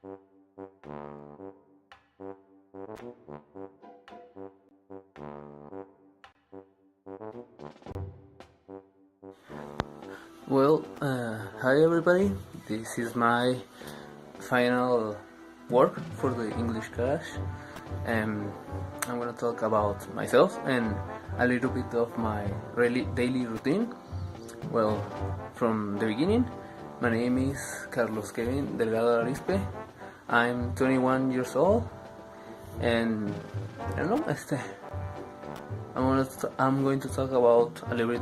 Well, hi everybody. This is my final work for the English class. I'm gonna talk about myself and a little bit of my daily routine. Well, from the beginning, my name is Carlos Kevin Delgado. I'm 21 years old, and I don't know. I'm going to talk about a little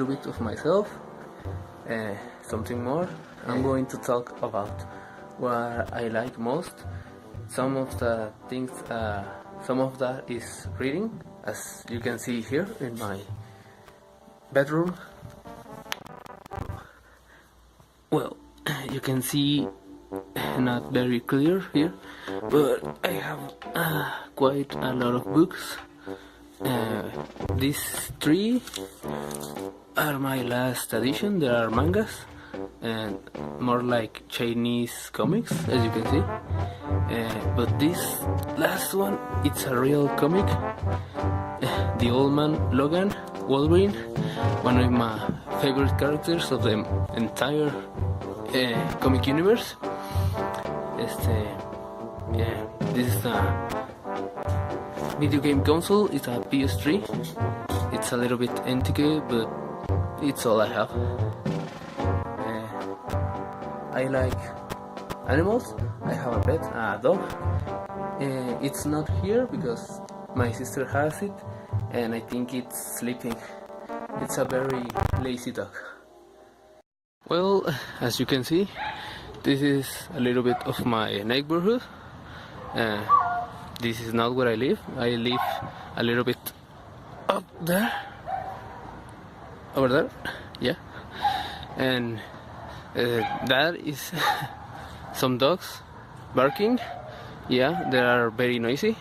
bit of myself. Something more. I'm going to talk about what I like most. Some of the things, some of that is reading, as you can see here in my bedroom. Well, you can see not very clear here, but I have quite a lot of books. These three are my last edition. There are mangas and more like Chinese comics, as you can see. But this last one, it's a real comic. The Old Man Logan, Wolverine, one of my favorite characters of the entire comic universe. This is a video game console. It's a PS3. It's a little bit antique, but it's all I have. I like animals. I have a pet, a dog. It's not here because my sister has it, and I think it's sleeping. It's a very lazy dog. Well, as you can see, this is a little bit of my neighborhood. This is not where I live. I live a little bit up there. Over there, yeah. And that is some dogs barking. Yeah, they are very noisy.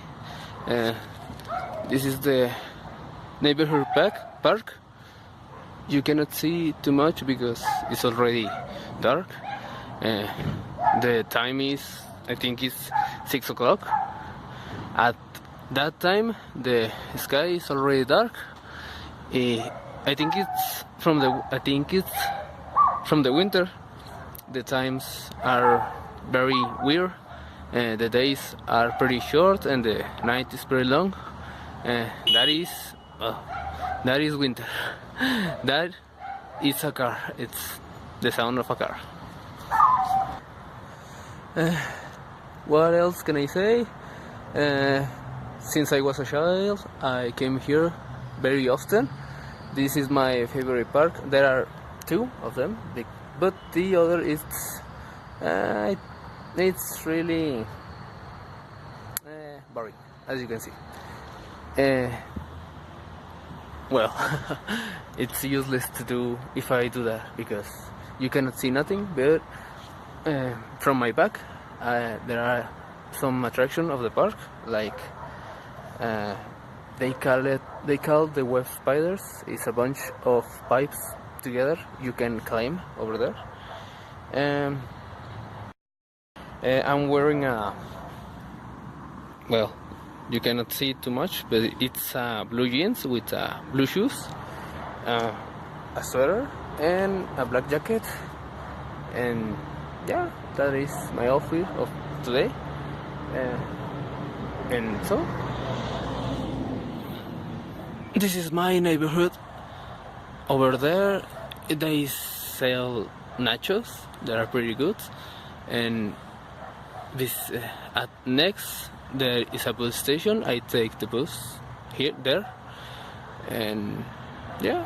This is the neighborhood park. You cannot see too much because it's already dark. The time is, I think it's 6 o'clock. At that time, the sky is already dark. I think it's from the winter. The times are very weird. The days are pretty short and the night is pretty long. That is winter. That is a car. It's the sound of a car. What else can I say? Since I was a child, I came here very often. This is my favorite park. There are two of them, but the other is it's really boring, as you can see. Well, it's useless to do if I do that because you cannot see nothing. But from my back, there are some attraction of the park, like they call the web spiders. It's a bunch of pipes together. You can climb over there. I'm wearing well, you cannot see it too much, but it's blue jeans with blue shoes, a sweater, and a black jacket. And yeah, that is my outfit of today. And so, this is my neighborhood. Over there, they sell nachos. They are pretty good. And this at next there is a bus station. I take the bus there, and yeah,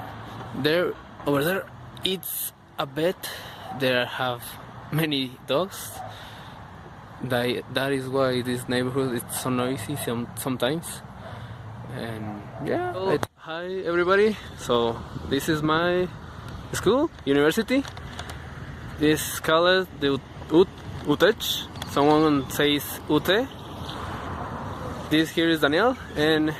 over there it's a vet. There have many dogs. That is why this neighborhood is so noisy sometimes. And yeah. Hi everybody. So this is my school, university. This is called the UTECH. Someone says UTE. This here is Daniel, and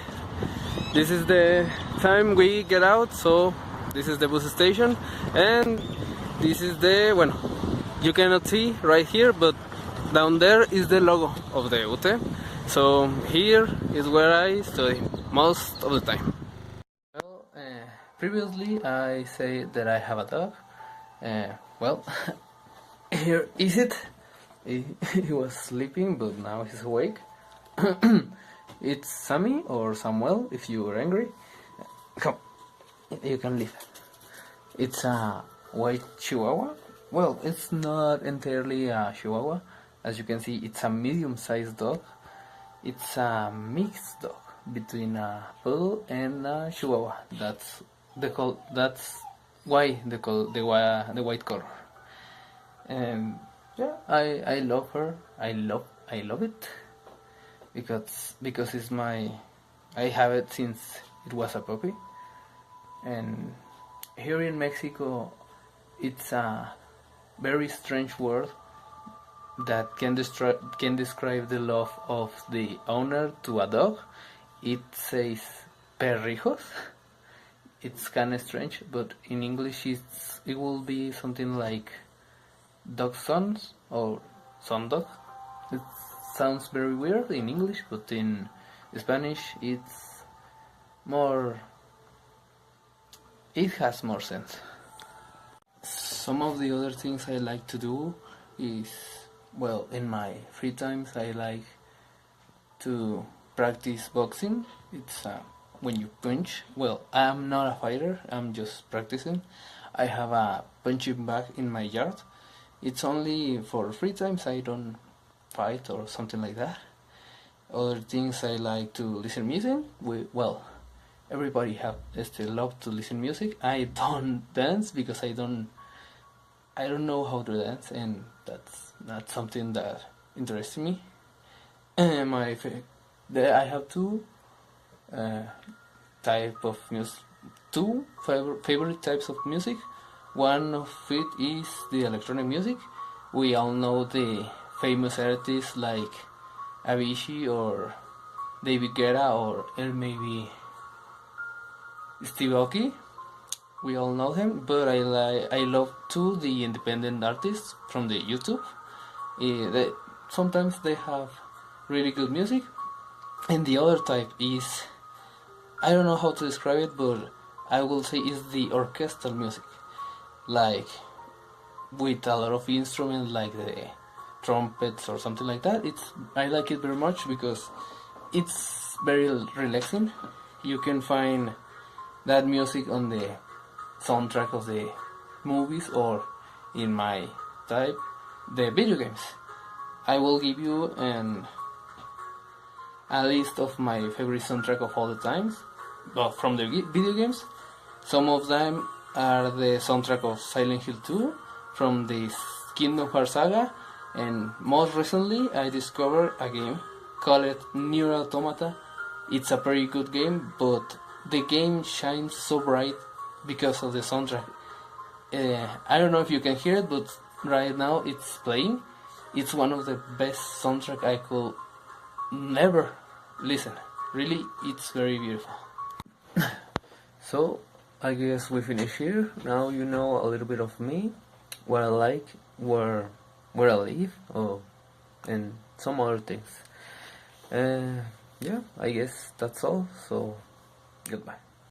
this is the time we get out. So this is the bus station, and this is the, bueno, you cannot see right here, but down there is the logo of the UTE. So here is where I study most of the time. Well, previously I said that I have a dog. Well, here is it. He was sleeping, but now he's awake. It's Sammy or Samuel if you are angry. Come, you can leave. It's a white Chihuahua. Well, it's not entirely a Chihuahua. As you can see, it's a medium-sized dog. It's a mixed dog between a poodle and a Chihuahua. That's why the white color. And yeah, I love her. I love it because it's my. I have it since it was a puppy, and here in Mexico, it's a very strange word that can describe the love of the owner to a dog. It says perrijos. It's kind of strange, but in English it will be something like dog sons or son dog. It sounds very weird in English, but in Spanish it's more. It has more sense. Some of the other things I like to do is, well, in my free times I like to practice boxing. It's when you punch. Well, I'm not a fighter, I'm just practicing. I have a punching bag in my yard. It's only for free times, I don't fight or something like that. Other things I like to listen music. Well, everybody love to listen music. I don't dance because I don't know how to dance, and that's not something that interests me. I have two type of music, two favorite types of music. One of it is the electronic music. We all know the famous artists like Avicii or David Guetta or maybe Steve Aoki. We all know him, but I love too the independent artists from the YouTube. Sometimes they have really good music, and the other type is, I don't know how to describe it, but I will say is the orchestral music, like with a lot of instruments like the trumpets or something like that. I like it very much because it's very relaxing. You can find that music on the soundtrack of the movies or in my type, the video games. I will give you a list of my favorite soundtrack of all the times, but from the video games. Some of them are the soundtrack of Silent Hill 2, from the Kingdom Hearts saga, and most recently I discovered a game called Nier Automata. It's a pretty good game, but the game shines so bright because of the soundtrack. I don't know if you can hear it, but right now it's playing. It's one of the best soundtrack I could never listen. Really, it's very beautiful. So, I guess we finish here. Now you know a little bit of me, what I like, where I live, and some other things. Yeah, I guess that's all. So, goodbye.